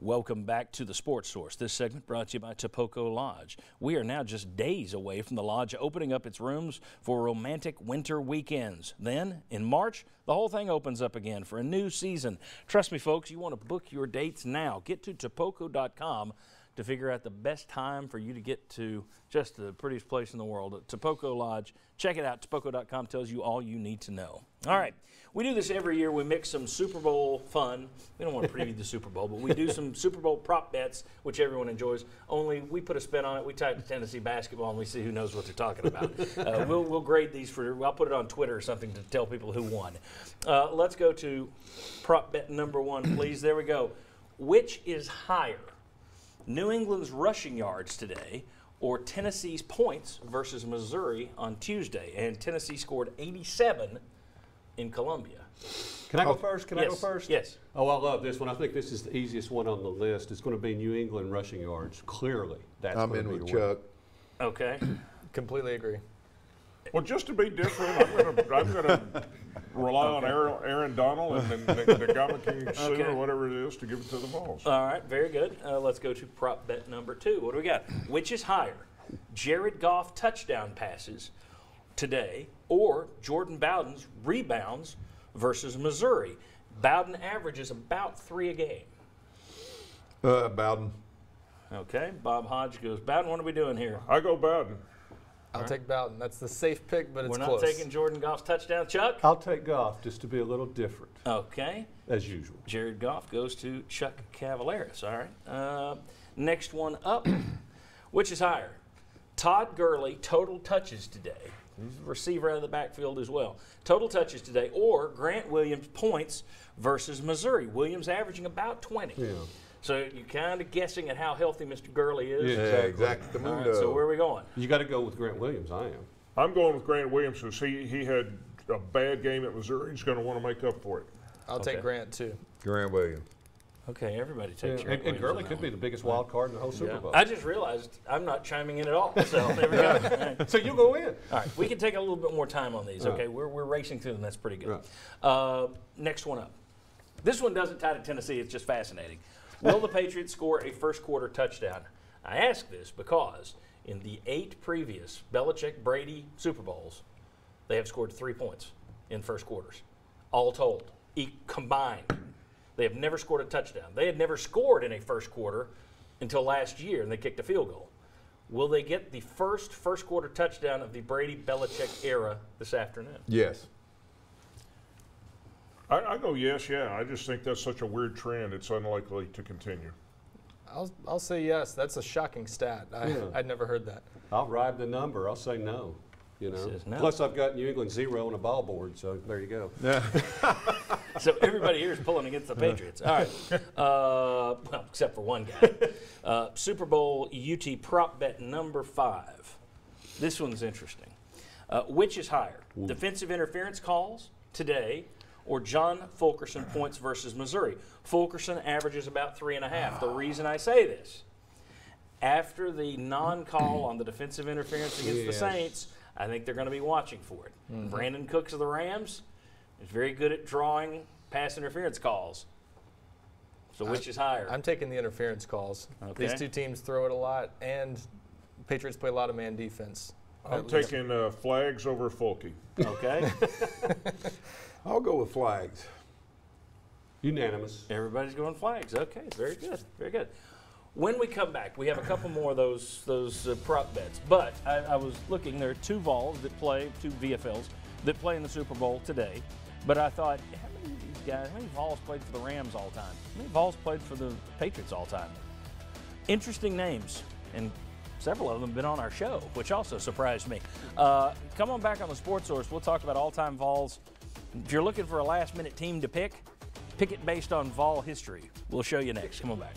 Welcome back to the Sports Source. This segment brought to you by Topoco Lodge. We are now just days away from the Lodge opening up its rooms for romantic winter weekends. Then, in March, the whole thing opens up again for a new season. Trust me, folks, you want to book your dates now. Get to Topoco.com to figure out the best time for you to get to just the prettiest place in the world, Topoco Lodge. Check it out. Topoco.com tells you all you need to know. All right. We do this every year. We mix some Super Bowl fun. We don't want to preview the Super Bowl, but we do some Super Bowl prop bets, which everyone enjoys. Only we put a spin on it. We type to Tennessee basketball, and we see who knows what they're talking about. We'll grade these I'll put it on Twitter or something to tell people who won. Let's go to prop bet number one, please. There we go. Which is higher? New England's rushing yards today or Tennessee's points versus Missouri on Tuesday? And Tennessee scored 87 in Columbia. Can I go first? Can I go first? Yes. Oh, I love this one. I think this is the easiest one on the list. It's going to be New England rushing yards. Clearly, that's I'm going in to be with the win. Chuck. Okay. Completely agree. Well, just to be different, I'm gonna rely on Aaron Donald and the Gamma King Sue or whatever it is to give it to the Vols. All right, very good. Let's go to prop bet number two. What do we got? Which is higher? Jared Goff touchdown passes today or Jordan Bowden's rebounds versus Missouri? Bowden averages about 3 a game. Bowden. Okay, Bob Hodge goes, Bowden, what are we doing here? I go Bowden. I'll take Bowden. That's the safe pick, but it's We're not close. taking Jordan Goff's touchdown. Chuck? I'll take Goff just to be a little different, Okay. as usual. Jared Goff goes to Chuck Cavaleris. All right. Next one up. Which is higher? Todd Gurley, total touches today. He's a receiver out of the backfield as well. Total touches today, or Grant Williams points versus Missouri. Williams averaging about 20. Yeah. So you're kind of guessing at how healthy Mr. Gurley is. Yeah, Yeah, exactly. All right, so where are we going? You got to go with Grant Williams. I am. I'm going with Grant Williams because he had a bad game at Missouri. He's going to want to make up for it. I'll take Grant, too. Grant Williams. Okay, everybody takes Yeah, Grant and Williams Gurley on that could be one. the biggest wild card in the whole Super Bowl. I just realized I'm not chiming in at all. So there we go. All right. So you go in. All right, we can take a little bit more time on these. Okay, we're racing through them. That's pretty good. Next one up. This one doesn't tie to Tennessee. It's just fascinating. Will the Patriots score a first-quarter touchdown? I ask this because in the 8 previous Belichick-Brady Super Bowls, they have scored 3 points in first quarters, all told, combined. They have never scored a touchdown. They had never scored in a first quarter until last year, and they kicked a field goal. Will they get the first-quarter touchdown of the Brady-Belichick era this afternoon? Yes. I go yes, yeah. I just think that's such a weird trend. It's unlikely to continue. I'll say yes. That's a shocking stat. I'd never heard that. I'll ride the number. I'll say no. You know. Says no. Plus, I've got New England 0 on a ball board, so there you go. So everybody here is pulling against the Patriots. All right. Well, except for one guy. Super Bowl UT prop bet number 5. This one's interesting. Which is higher? Defensive interference calls today or John Fulkerson points versus Missouri? Fulkerson averages about 3.5. The reason I say this, after the non-call on the defensive interference against the Saints, I think they're going to be watching for it. Brandon Cooks of the Rams is very good at drawing pass interference calls. So which is higher? I'm taking the interference calls. Okay. These two teams throw it a lot, and Patriots play a lot of man defense. I'm taking flags over Fulke. Okay. I'll go with flags. Unanimous. Everybody's going flags. Okay, very good, very good. When we come back, we have a couple more of those prop bets. But I was looking, there are 2 Vols that play, 2 VFLs that play in the Super Bowl today. But I thought, how many of these guys, how many Vols played for the Rams all time? How many Vols played for the Patriots all time? Interesting names, and several of them have been on our show, which also surprised me. Come on back on the Sports Source. We'll talk about all-time Vols. If you're looking for a last-minute team to pick it based on Vol history. We'll show you next. Come on back.